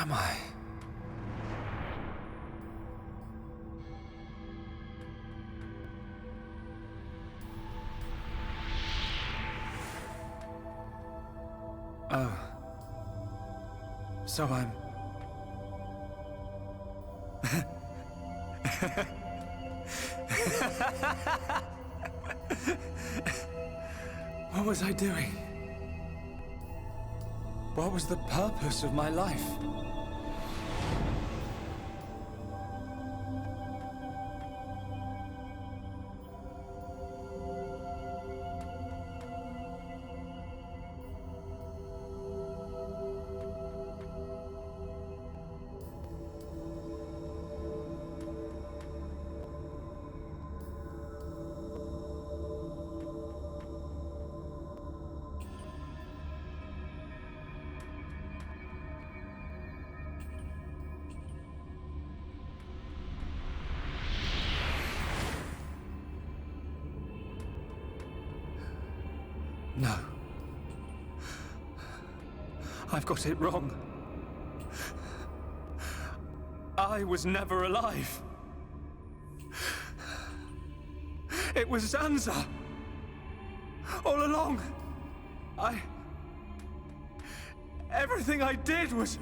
am I? Oh. So I'm... What was I doing? What was the purpose of my life? No. I've got it wrong. I was never alive. It was Zanza. All along. Everything I did was...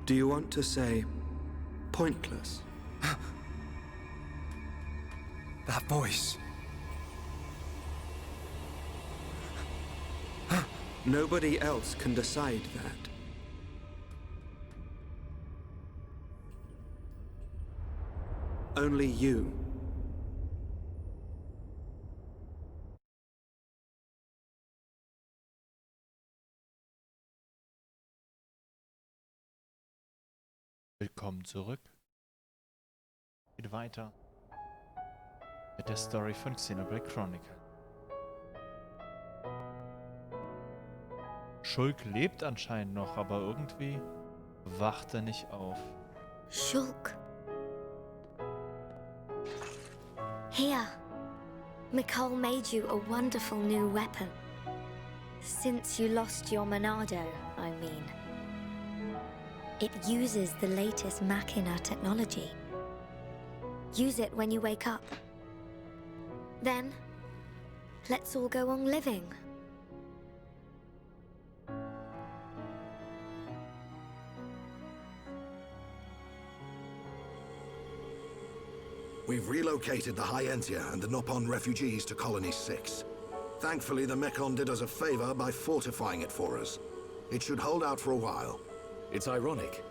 Do you want to say pointless? That voice. Nobody else can decide that. Only you. Willkommen zurück. Geht weiter mit der Story von Xenoblade Chronicles. Shulk lebt anscheinend noch, aber irgendwie wacht er nicht auf. Shulk. Here. Mikol made you a wonderful new weapon. Since you lost your Monado, I mean. It uses the latest Machina technology. Use it when you wake up. Then, let's all go on living. We've relocated the Hyentia and the Nopon refugees to Colony 6. Thankfully, the Mechon did us a favor by fortifying it for us. It should hold out for a while. It's ironic.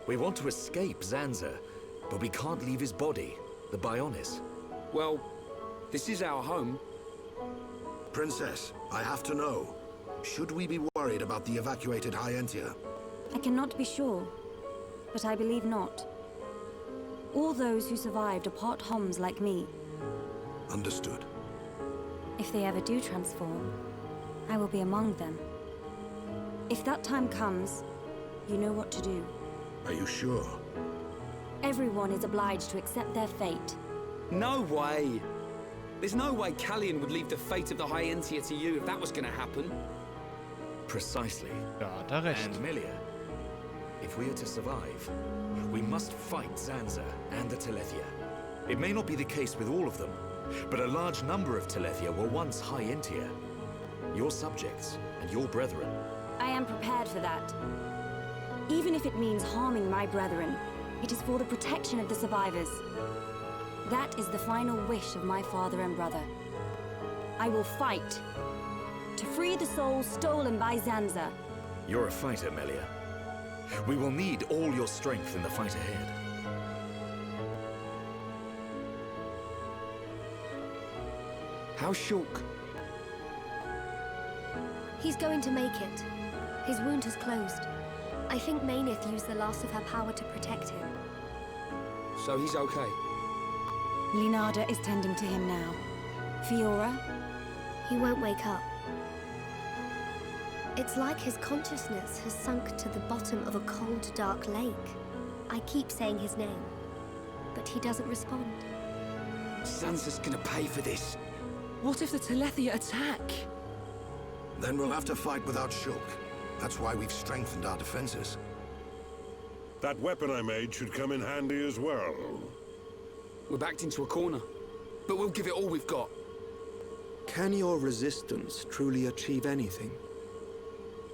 We want to escape Zanza, but we can't leave his body, the Bionis. Well, this is our home. Princess, I have to know. Should we be worried about the evacuated Hyentia? I cannot be sure, but I believe not. All those who survived are part Homs like me. Understood. If they ever do transform, I will be among them. If that time comes, you know what to do. Are you sure? Everyone is obliged to accept their fate. No way! There's no way Callian would leave the fate of the Hyentia to you if that was gonna happen. Precisely. Ja, hat er recht. And Melia, if we are to survive, we must fight Zanza and the Telethia. It may not be the case with all of them, but a large number of Telethia were once Hyentia. Your subjects and your brethren. I am prepared for that. Even if it means harming my brethren, it is for the protection of the survivors. That is the final wish of my father and brother. I will fight to free the souls stolen by Zanza. You're a fighter, Melia. We will need all your strength in the fight ahead. How's Shulk? He's going to make it. His wound has closed. I think Mainith used the last of her power to protect him. So he's okay? Linada is tending to him now. Fiora? He won't wake up. It's like his consciousness has sunk to the bottom of a cold, dark lake. I keep saying his name, but he doesn't respond. Sansa's gonna pay for this. What if the Telethia attack? Then we'll have to fight without Shulk. That's why we've strengthened our defenses. That weapon I made should come in handy as well. We're backed into a corner, but we'll give it all we've got. Can your resistance truly achieve anything?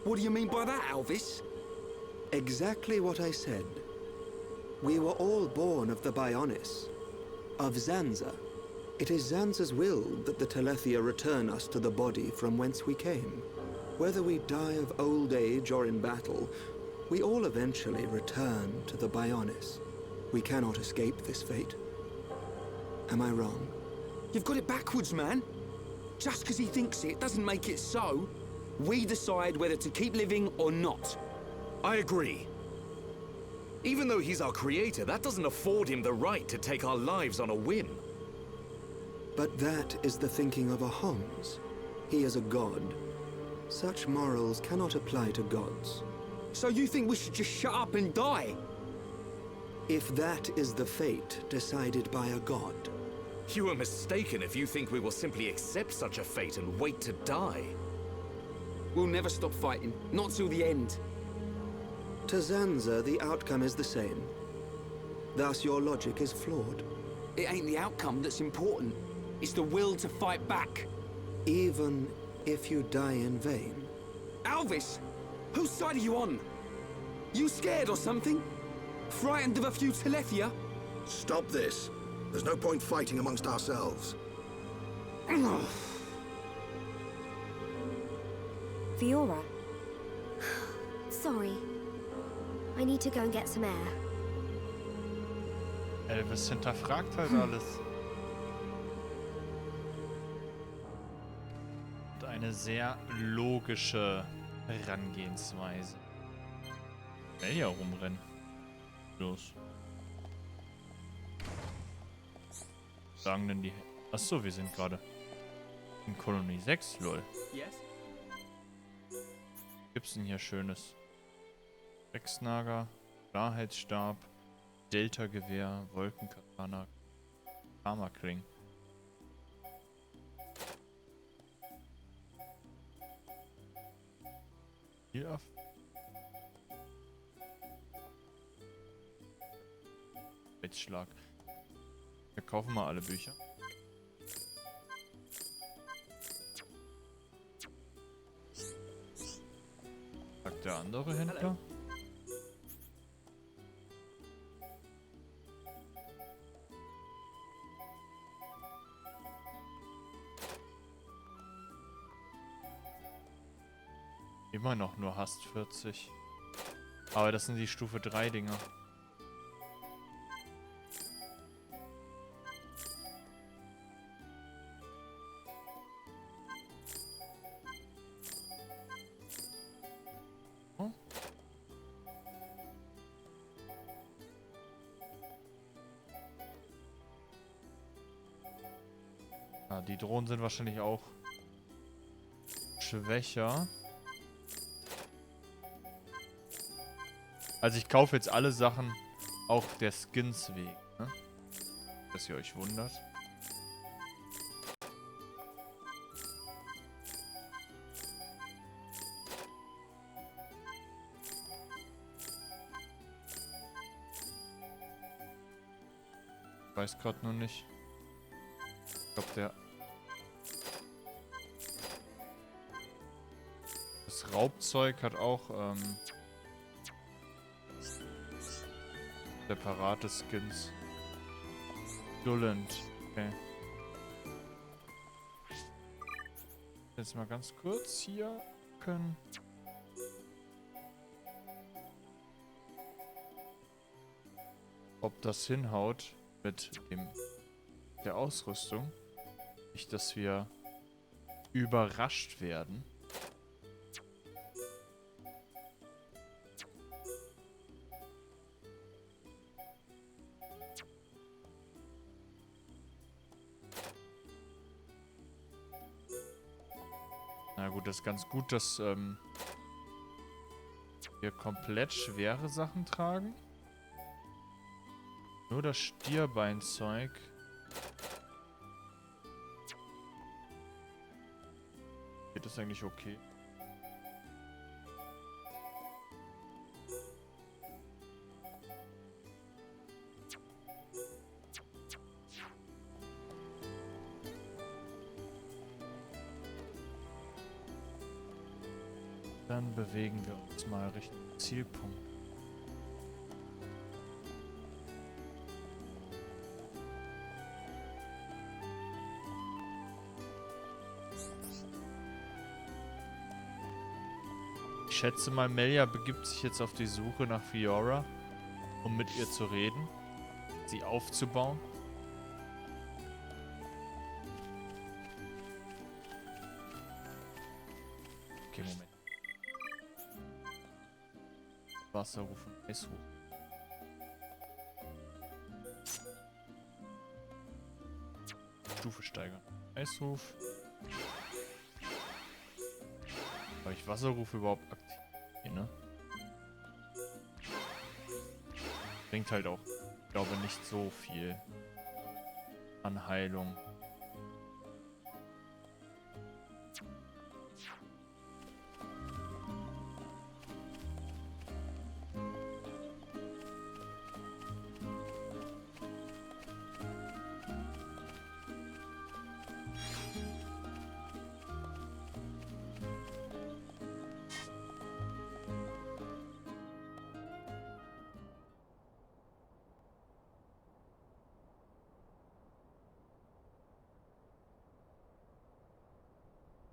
What do you mean by that, Alvis? Exactly what I said. We were all born of the Bionis, of Zanza. It is Zanza's will that the Telethia return us to the body from whence we came. Whether we die of old age or in battle, we all eventually return to the Bionis. We cannot escape this fate. Am I wrong? You've got it backwards, man. Just because he thinks it doesn't make it so. We decide whether to keep living or not. I agree. Even though he's our creator, that doesn't afford him the right to take our lives on a whim. But that is the thinking of a Homs. He is a god. Such morals cannot apply to gods. So you think we should just shut up and die? If that is the fate decided by a god. You are mistaken if you think we will simply accept such a fate and wait to die. We'll never stop fighting, not till the end. To Zanza, the outcome is the same. Thus, your logic is flawed. It ain't the outcome that's important. It's the will to fight back. Even if you die in vain. Alvis, whose side are you on? You scared or something? Frightened of a few Telethia? Stop this. There's no point fighting amongst ourselves. Fiora, Sorry. I need to go and get some air. Elvis hinterfragt halt alles. Und eine sehr logische Herangehensweise. Schnell hier rumrennen. Los. Sagen denn die... Achso, wir sind gerade in Kolonie 6, lol. Yes. Gibt's denn hier Schönes? Rexnager, Klarheitsstab, Delta-Gewehr, Wolkenkatana, Karmakling. Viel auf. Blitzschlag. Wir kaufen mal alle Bücher. Sagt der andere Händler. Immer noch nur Hast 40. Aber das sind die Stufe 3 Dinger. Oh. Ah, die Drohnen sind wahrscheinlich auch schwächer. Also ich kaufe jetzt alle Sachen auch der Skins wegen, ne? Dass ihr euch wundert. Ich weiß gerade nur nicht. Ich glaube der... Das Raubzeug hat auch, separate Skins. Dullend. Okay. Jetzt mal ganz kurz hier können. Ob das hinhaut mit der Ausrüstung. Nicht, dass wir überrascht werden. Na gut, das ist ganz gut, dass wir komplett schwere Sachen tragen. Nur das Stierbeinzeug. Geht das eigentlich okay? Dann bewegen wir uns mal Richtung Zielpunkt. Ich schätze mal, Melia begibt sich jetzt auf die Suche nach Fiora, um mit ihr zu reden, sie aufzubauen. Okay, Moment. Wasserruf und Eisruf. Stufe steigern. Eisruf. Habe ich Wasserruf überhaupt aktiv? Nee, ne? Bringt halt auch, ich glaube, nicht so viel an Heilung.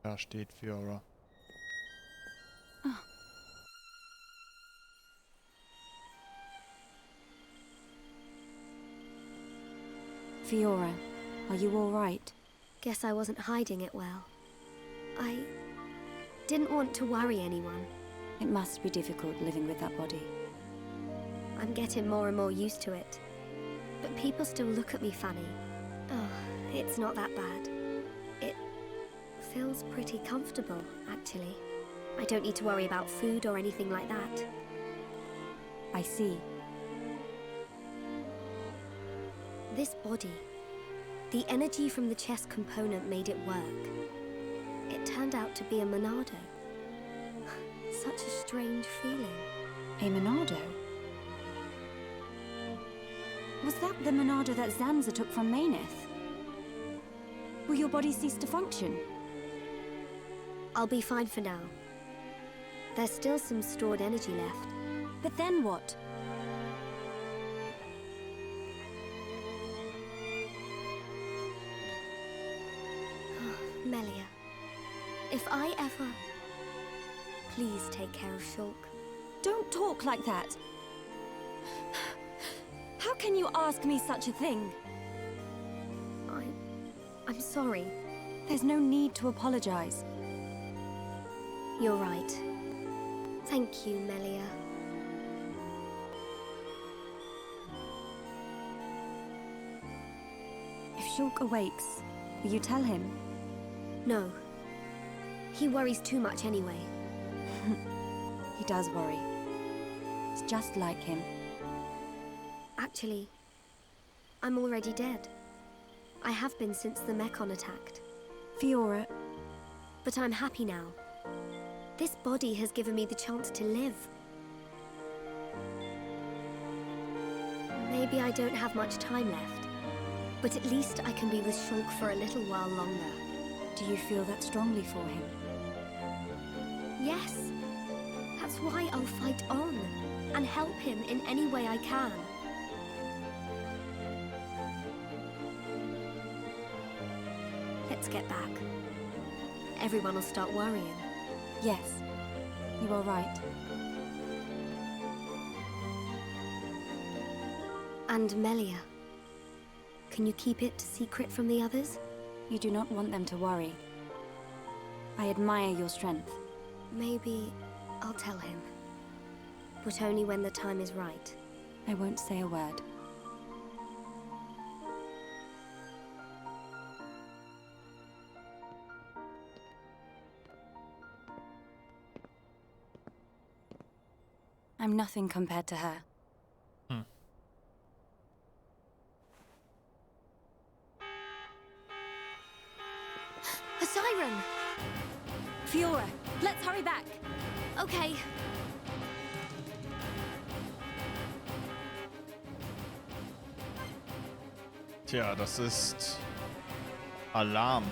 Da steht Fiora. Fiora, are you all right? Guess I wasn't hiding it well. I didn't want to worry anyone. It must be difficult living with that body. I'm getting more and more used to it. But people still look at me funny. Oh, it's not that bad. It feels pretty comfortable, actually. I don't need to worry about food or anything like that. I see. This body, the energy from the chest component made it work. It turned out to be a Monado. Such a strange feeling. A Monado? Was that the Monado that Zanza took from Mechonis? Will your body cease to function? I'll be fine for now. There's still some stored energy left. But then what? Melia, if I ever... Please take care of Shulk. Don't talk like that. How can you ask me such a thing? I'm sorry. There's no need to apologize. You're right. Thank you, Melia. If Shulk awakes, will you tell him? No. He worries too much anyway. He does worry. It's just like him. Actually, I'm already dead. I have been since the Mechon attacked. Fiora. But I'm happy now. This body has given me the chance to live. Maybe I don't have much time left, but at least I can be with Shulk for a little while longer. Do you feel that strongly for him? Yes. That's why I'll fight on and help him in any way I can. Let's get back. Everyone will start worrying. Yes, you are right. And Melia, can you keep it secret from the others? You do not want them to worry. I admire your strength. Maybe I'll tell him. But only when the time is right. I won't say a word. I'm nothing compared to her. A siren! Fiora, let's hurry back! Okay. Tja, das ist Alarm.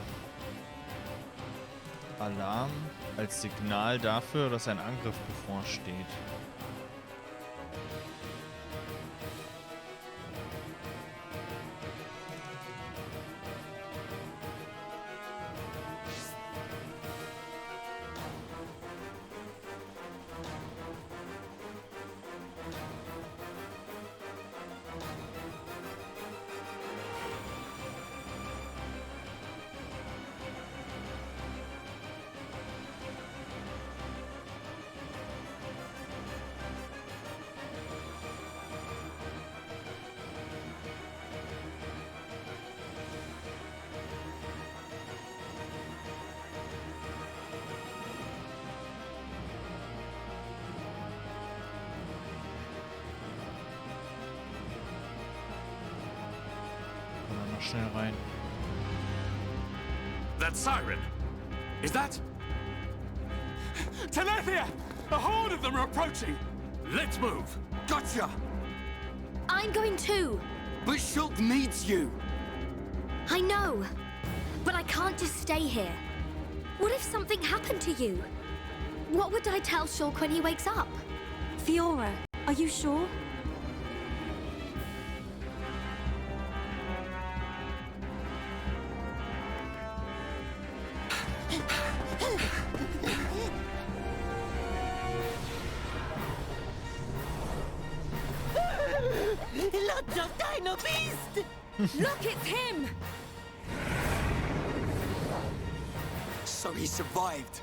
Alarm als Signal dafür, dass ein Angriff bevorsteht. Schnell rein. That siren! Is that... Telethia! A horde of them are approaching! Let's move! Gotcha! I'm going too. But Shulk needs you! I know, but I can't just stay here. What if something happened to you? What would I tell Shulk when he wakes up? Fiora, are you sure? Lots of Dino Beast! Look, it's him! So he survived.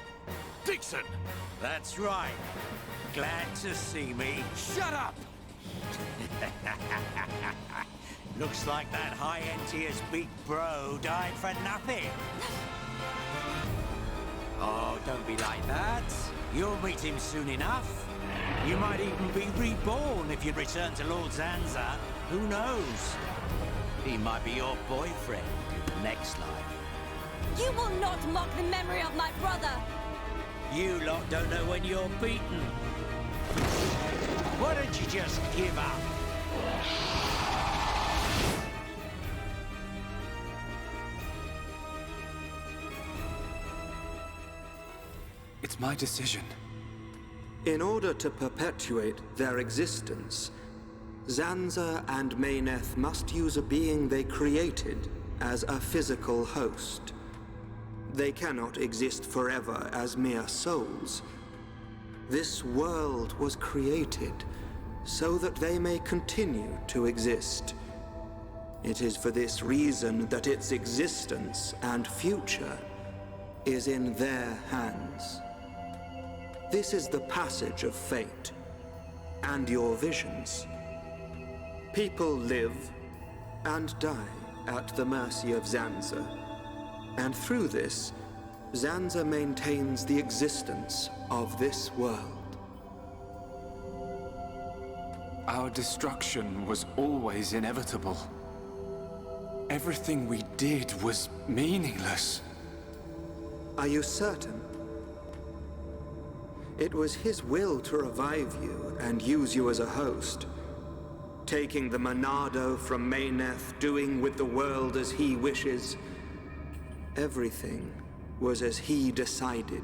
Dixon! That's right. Glad to see me. Shut up! Looks like that high-end tier's big bro died for nothing. Oh, don't be like that. You'll meet him soon enough. You might even be reborn if you return to Lord Zanza. Who knows? He might be your boyfriend in the next life. You will not mock the memory of my brother! You lot don't know when you're beaten. Why don't you just give up? It's my decision. In order to perpetuate their existence, Zanza and Meyneth must use a being they created as a physical host. They cannot exist forever as mere souls. This world was created so that they may continue to exist. It is for this reason that its existence and future is in their hands. This is the passage of fate, and your visions. People live and die at the mercy of Zanza, and through this, Zanza maintains the existence of this world. Our destruction was always inevitable. Everything we did was meaningless. Are you certain? It was his will to revive you and use you as a host. Taking the Monado from Meyneth, doing with the world as he wishes. Everything was as he decided.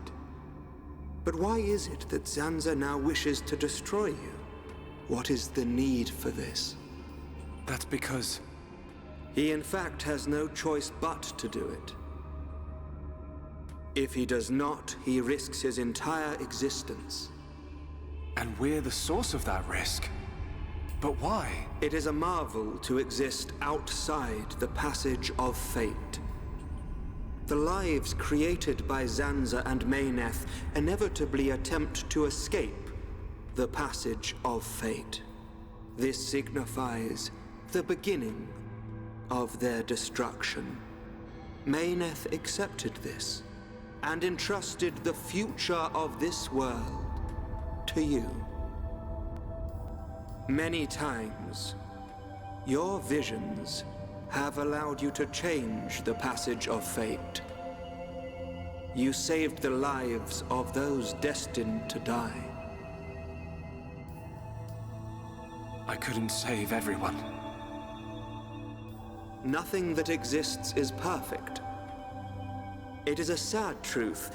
But why is it that Zanza now wishes to destroy you? What is the need for this? That's because... He in fact has no choice but to do it. If he does not, he risks his entire existence. And we're the source of that risk. But why? It is a marvel to exist outside the passage of fate. The lives created by Zanza and Meyneth inevitably attempt to escape the passage of fate. This signifies the beginning of their destruction. Meyneth accepted this and entrusted the future of this world to you. Many times, your visions have allowed you to change the passage of fate. You saved the lives of those destined to die. I couldn't save everyone. Nothing that exists is perfect. It is a sad truth,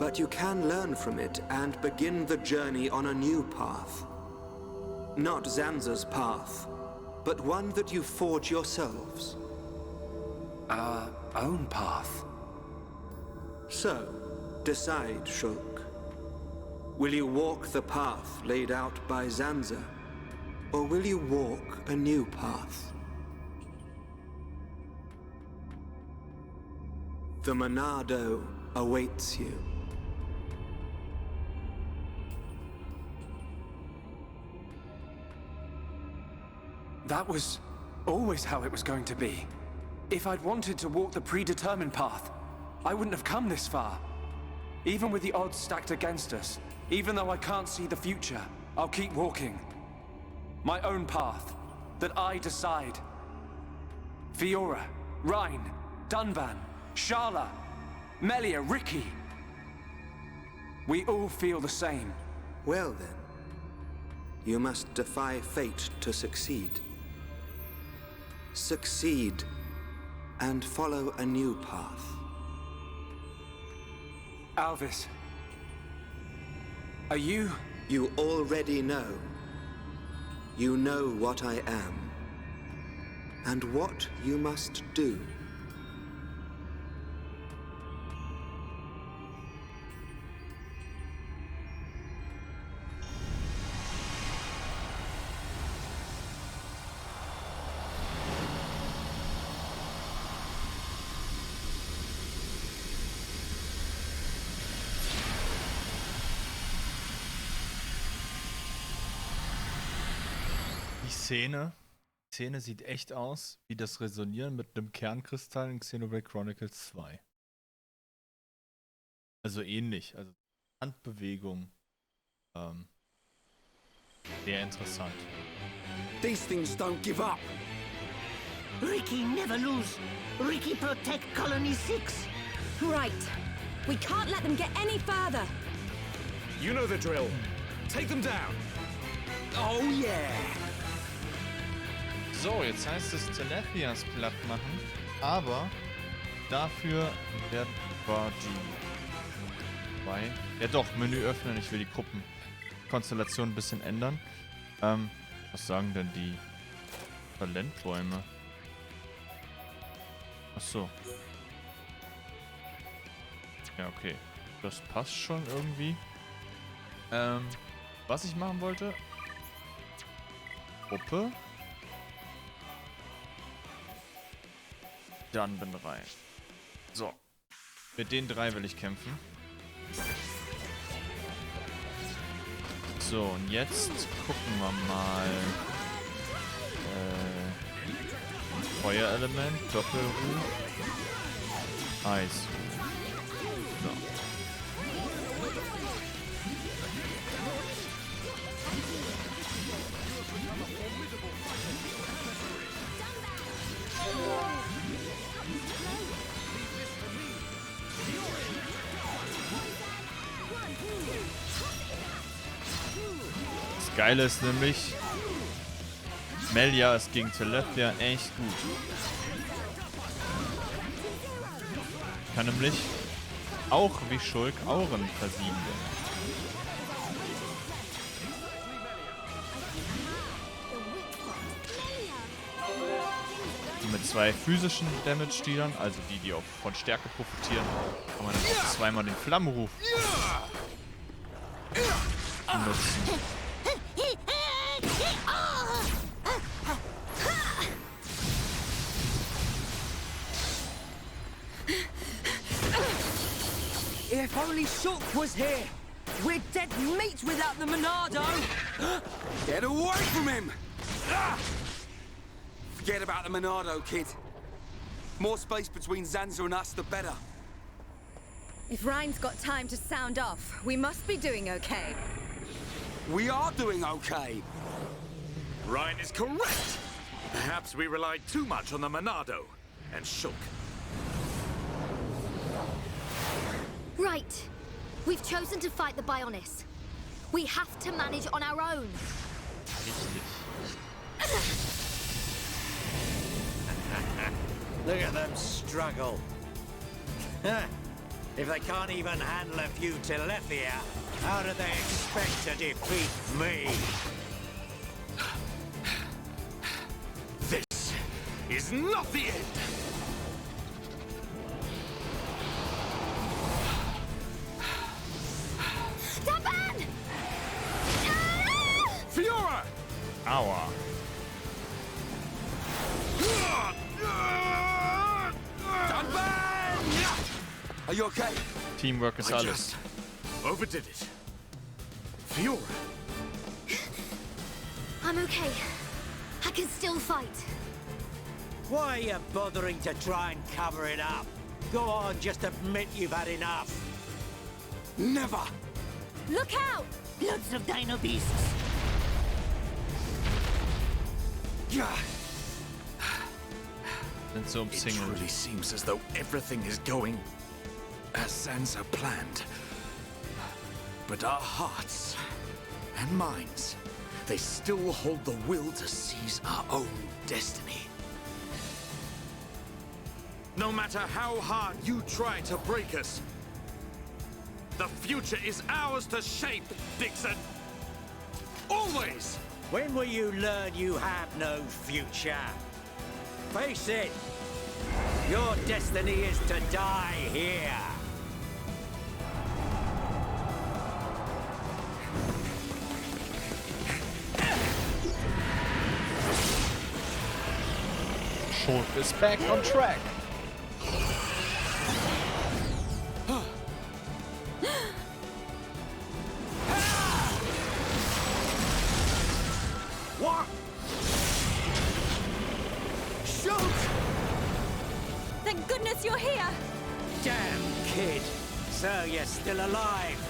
But you can learn from it and begin the journey on a new path. Not Zanza's path, but one that you forge yourselves. Our own path. So, decide, Shulk. Will you walk the path laid out by Zanza, or will you walk a new path? The Monado awaits you. That was always how it was going to be. If I'd wanted to walk the predetermined path, I wouldn't have come this far. Even with the odds stacked against us, even though I can't see the future, I'll keep walking. My own path, that I decide. Fiora, Rhine, Dunvan, Sharla, Melia, Ricky. We all feel the same. Well then, you must defy fate to succeed. Succeed, and follow a new path. Alvis, are you... You already know. You know what I am, and what you must do. Die Szene sieht echt aus wie das Resonieren mit einem Kernkristall in Xenoblade Chronicles 2. Also ähnlich, also Handbewegung. Sehr interessant. These things don't give up. Ricky never lose. Ricky protect Colony 6. Right. We can't let them get any further. You know the drill. Take them down. Oh yeah. So, jetzt heißt es Telethias platt machen, aber dafür werden wir ja doch, Menü öffnen, ich will die Gruppenkonstellation ein bisschen ändern. Was sagen denn die Talentbäume? Achso. Ja, okay. Das passt schon irgendwie. Was ich machen wollte? Gruppe. Dann bin rein. So. Mit den 3 will ich kämpfen. So, und jetzt gucken wir mal. Feuerelement, Doppelruh, Eis. So. Das Geile ist nämlich, Melia ist gegen Telethia echt gut. Kann nämlich auch wie Schulk Auren versiegen. Und mit 2 physischen Damage-Dealern, also die auch von Stärke profitieren, kann man dann auch zweimal den Flammenruf nutzen. If only Shulk was here! We're dead meat without the Monado! Get away from him! Forget about the Monado, kid. More space between Zanza and us, the better. If Rhine's got time to sound off, we must be doing okay. We are doing okay. Rhine is correct. Perhaps we relied too much on the Monado and Shulk. Right. We've chosen to fight the Bionis. We have to manage on our own. Look at them struggle. If they can't even handle a few Telethia, how do they expect to defeat me? This is not the end! Taban! Fiora! Aua. Are you okay? Teamwork ist I alles. just overdid it. Fiora! I'm okay. I can still fight. Why are you bothering to try and cover it up? Go on, just admit you've had enough. Never! Look out! Loads of dino beasts. Sind so It umzingelt. truly seems as though everything is going as Zanza planned. But our hearts and minds, they still hold the will to seize our own destiny. No matter how hard you try to break us, the future is ours to shape, Dixon. Always! When will you learn you have no future? Face it, your destiny is to die here. Shulk is back on track. What? Shoot! Thank goodness you're here! Damn kid. So you're still alive.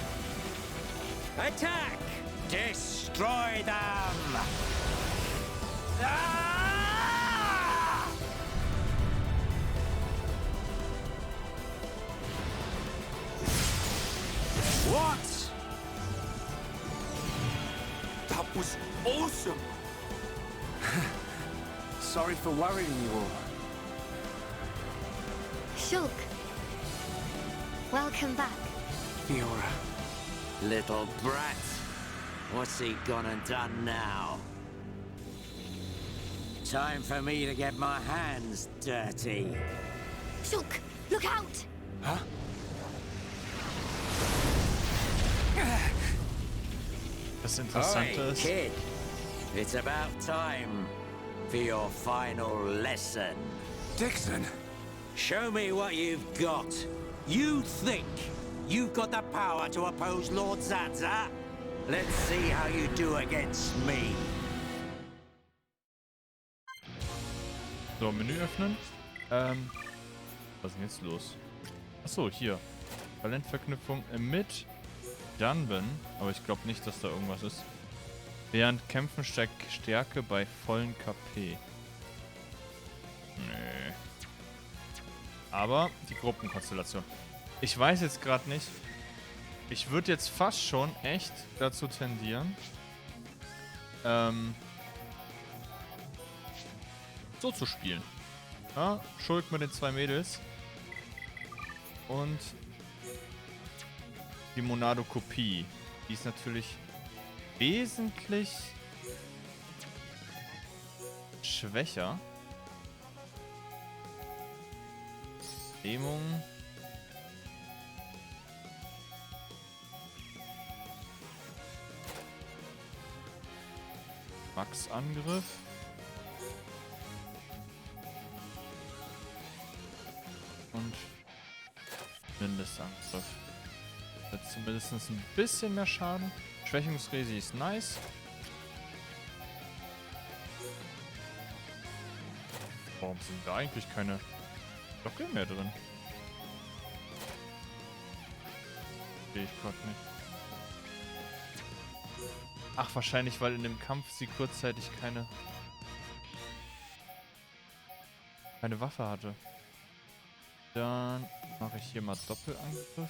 Attack! Destroy them! Ah! What? That was awesome! Sorry for worrying you all. Shulk. Welcome back. Fiora. Little brat. What's he gone and done now? Time for me to get my hands dirty. Shulk, look out! Huh? Das Interessante Oi, ist, kid. It's about time for your final lesson. Dixon? Show me what you've got. You think you've got the power to oppose Lord Zanza? Let's see how you do against me. so, Menü öffnen. Was ist denn jetzt los? Achso, hier. Talentverknüpfung mit Dunban. Aber ich glaube nicht, dass da irgendwas ist. Während Kämpfen steigt Stärke bei vollen KP. Nee. Aber die Gruppenkonstellation. Ich weiß jetzt gerade nicht. Ich würde jetzt fast schon echt dazu tendieren, so zu spielen. Ja, Shulk mit den 2 Mädels. Und die Monado-Kopie. Die ist natürlich wesentlich schwächer. Lähmung. Max-Angriff. Und Mindestangriff. Jetzt zumindest ein bisschen mehr Schaden. Schwächungsresi ist nice. Warum sind da eigentlich keine Glocke mehr drin? Sehe ich gerade nicht. Ach, wahrscheinlich, weil in dem Kampf sie kurzzeitig keine Waffe hatte. Dann mache ich hier mal Doppelangriff.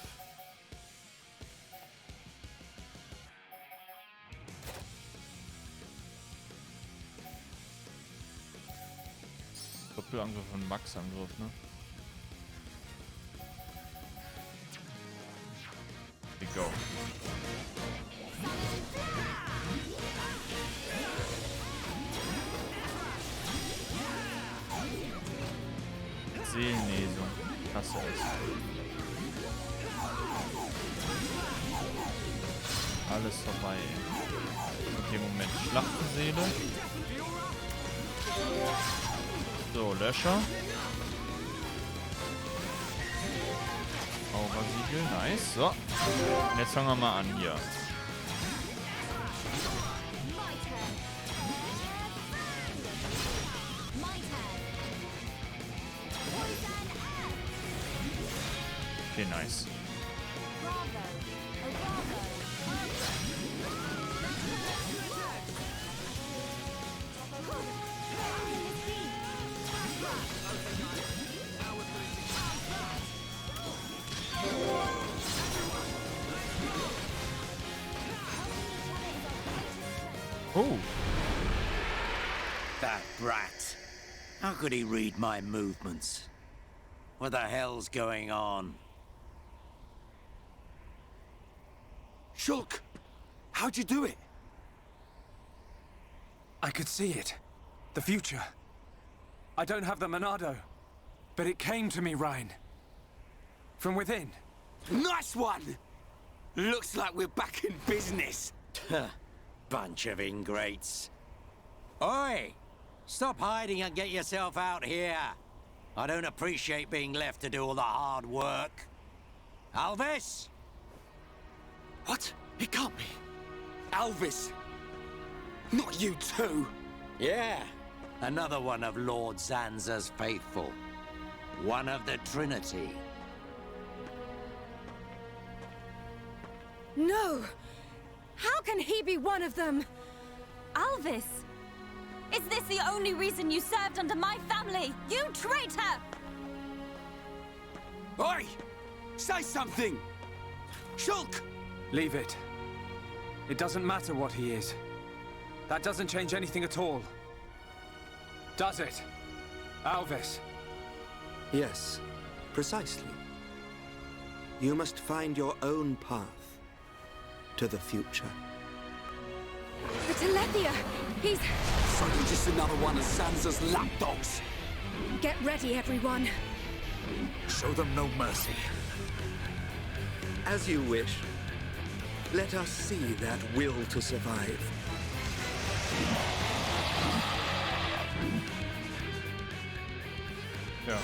Doppelangriff und Max-Angriff, ne? Seelenlesung. Hasse es. Alles vorbei. Okay, Moment. Schlachtenseele. So, Löscher. Aura-Siegel, nice. So. Und jetzt fangen wir mal an hier. Okay, nice. Oh. That brat. How could he read my movements? What the hell's going on? Shulk! How'd you do it? I could see it. The future. I don't have the Monado, but it came to me, Ryan. From within. Nice one! Looks like we're back in business. Bunch of ingrates. Oi! Stop hiding and get yourself out here. I don't appreciate being left to do all the hard work. Alvis? What? It can't be. Alvis! Not you too! Yeah. Another one of Lord Zanza's faithful. One of the Trinity. No! How can he be one of them? Alvis! Is this the only reason you served under my family? You traitor! Oi! Say something! Shulk! Leave it. It doesn't matter what he is. That doesn't change anything at all. Does it? Alvis? Yes, precisely. You must find your own path to the future. The Telethia! He's... So you're just another one of Zanza's lapdogs. Get ready, everyone. Show them no mercy. As you wish. Let us see that will to survive. Ja.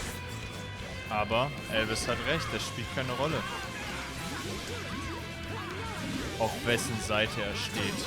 Aber Elvis hat recht, das spielt keine Rolle. Auf wessen Seite er steht.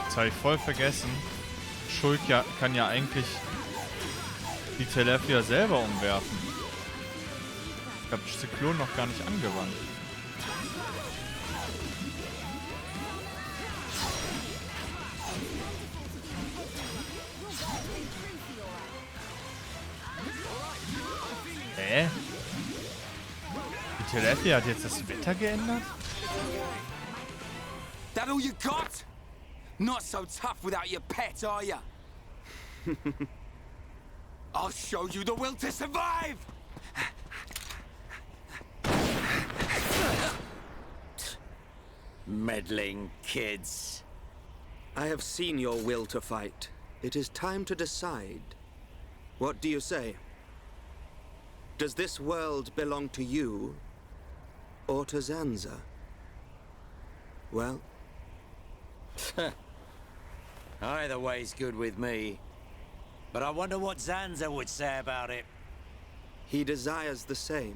Das habe ich voll vergessen. Shulk kann ja eigentlich die Telethia selber umwerfen. Ich habe Zyklon noch gar nicht angewandt. Hä? Die Telethia hat jetzt das Wetter geändert? That all you got? Not so tough without your pet, are ya? I'll show you the will to survive! Meddling kids. I have seen your will to fight. It is time to decide. What do you say? Does this world belong to you, or to Zanza? Well... Either way's good with me. But I wonder what Zanza would say about it. He desires the same.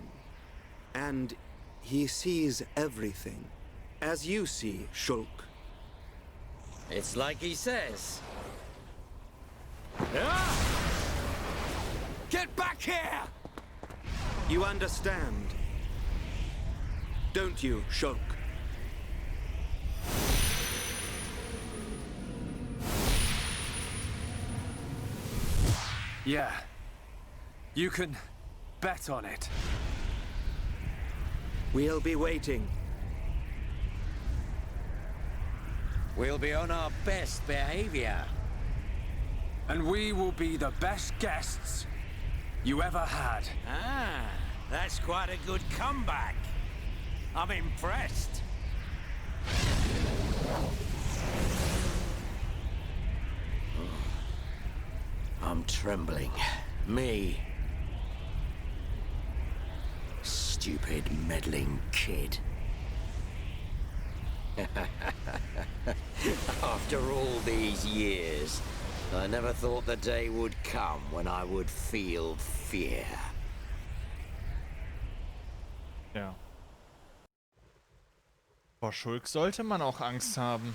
And he sees everything. As you see, Shulk. It's like he says. Get back here! You understand, don't you, Shulk? Yeah. You can bet on it. We'll be waiting. We'll be on our best behavior. And we will be the best guests you ever had. Ah, that's quite a good comeback. I'm impressed. I'm trembling. Me. Stupid, meddling kid. After all these years, I never thought the day would come when I would feel fear. Ja. Vor Schulk sollte man auch Angst haben.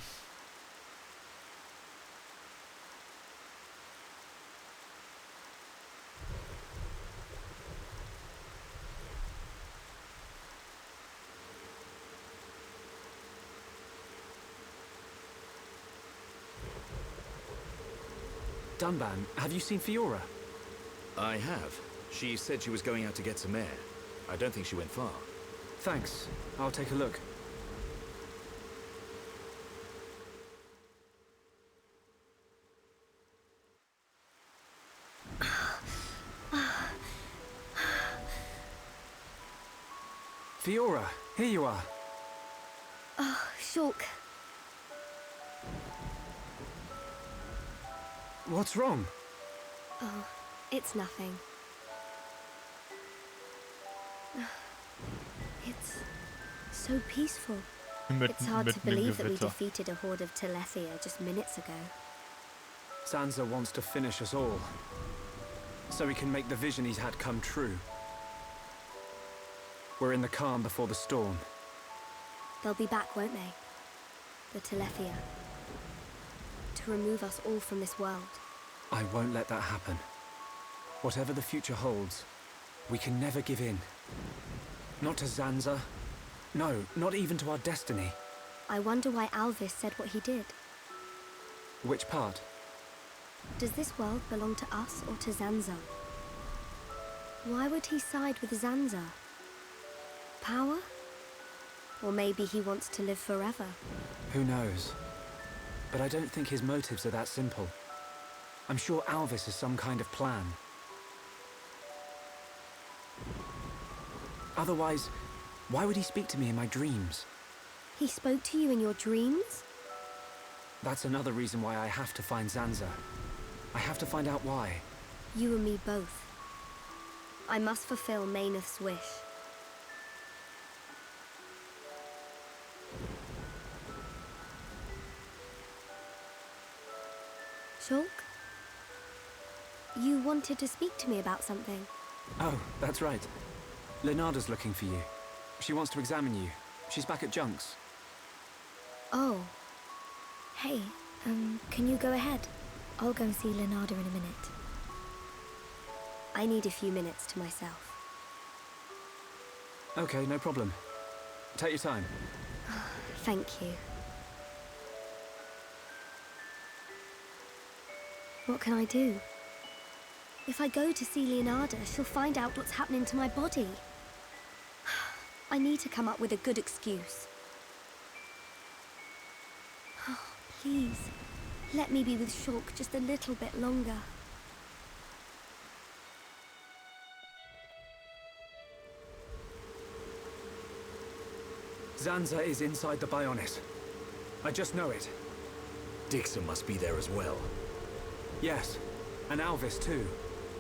Dunban, have you seen Fiora? I have. She said she was going out to get some air. I don't think she went far. Thanks. I'll take a look. Fiora, here you are. Oh, Shulk. What's wrong? Oh, it's nothing. It's so peaceful. It's hard to believe that we defeated a horde of Telethia just minutes ago. Zanza wants to finish us all, so he can make the vision he's had come true. We're in the calm before the storm. They'll be back, won't they? The Telethia. To remove us all from this world. I won't let that happen. Whatever the future holds, we can never give in. Not to Zanza. No, not even to our destiny. I wonder why Alvis said what he did. Which part? Does this world belong to us or to Zanza? Why would he side with Zanza? Power? Or maybe he wants to live forever? Who knows? But I don't think his motives are that simple. I'm sure Alvis has some kind of plan. Otherwise, why would he speak to me in my dreams? He spoke to you in your dreams? That's another reason why I have to find Zanza. I have to find out why. You and me both. I must fulfill Mayneth's wish. Shulk? You wanted to speak to me about something. Oh, that's right. Leonarda's looking for you. She wants to examine you. She's back at Junk's. Oh. Hey, can you go ahead? I'll go and see Leonarda in a minute. I need a few minutes to myself. Okay, no problem. Take your time. Thank you. What can I do? If I go to see Leonarda, she'll find out what's happening to my body. I need to come up with a good excuse. Oh, please, let me be with Shulk just a little bit longer. Zanza is inside the Bionis. I just know it. Dixon must be there as well. Yes, and Alvis too.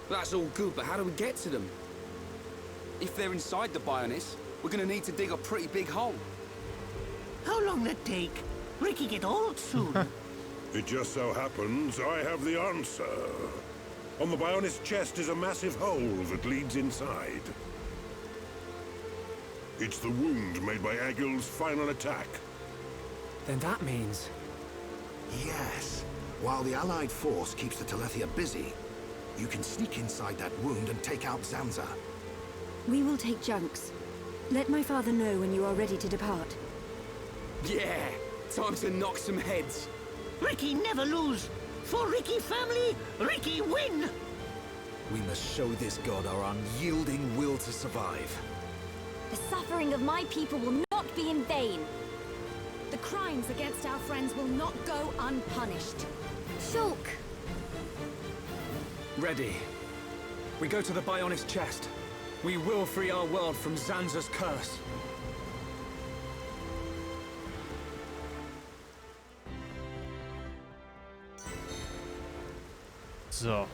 That's all good, but how do we get to them? If they're inside the Bionis, we're gonna need to dig a pretty big hole. How long that take? Ricky get old soon. It just so happens I have the answer. On the Bionis chest is a massive hole that leads inside. It's the wound made by Agil's final attack. Then that means... Yes. While the Allied force keeps the Telethia busy, You can sneak inside that wound and take out Zanza. We will take junks. Let my father know when you are ready to depart. Yeah, time to knock some heads. Ricky never lose. For Ricky family, Ricky win. We must show this god our unyielding will to survive. The suffering of my people will not be in vain. The crimes against our friends will not go unpunished. Shulk! Ready. We go to the Bionis chest. We will free our world from Zanza's curse. So.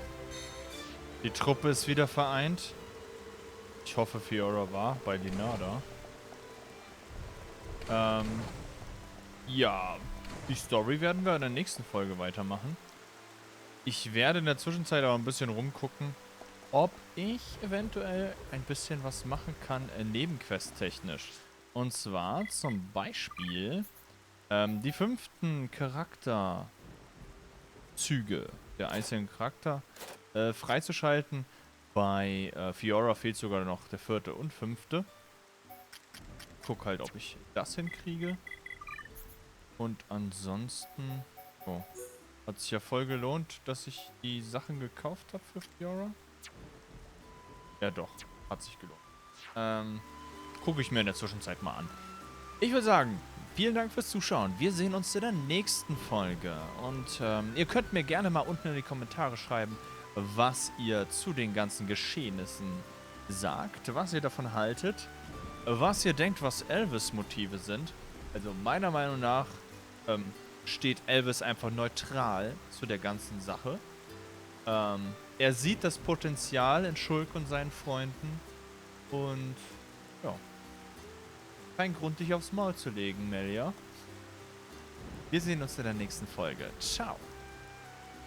Die Truppe ist wieder vereint. Ich hoffe, Fiora war bei Linada. Ja. Die Story werden wir in der nächsten Folge weitermachen. Ich werde in der Zwischenzeit aber ein bisschen rumgucken, ob ich eventuell ein bisschen was machen kann, nebenquest-technisch. Und zwar zum Beispiel die 5. Charakterzüge der einzelnen Charakter freizuschalten. Bei Fiora fehlt sogar noch der 4. und 5. Guck halt, ob ich das hinkriege. Und ansonsten... Oh. Hat sich ja voll gelohnt, dass ich die Sachen gekauft habe für Fiora. Ja doch, hat sich gelohnt. Gucke ich mir in der Zwischenzeit mal an. Ich würde sagen, vielen Dank fürs Zuschauen. Wir sehen uns in der nächsten Folge. Und ihr könnt mir gerne mal unten in die Kommentare schreiben, was ihr zu den ganzen Geschehnissen sagt, was ihr davon haltet, was ihr denkt, was Elvis' Motive sind. Also meiner Meinung nach steht Elvis einfach neutral zu der ganzen Sache. Er sieht das Potenzial in Shulk und seinen Freunden und ja, kein Grund, dich aufs Maul zu legen, Melia. Wir sehen uns in der nächsten Folge. Ciao.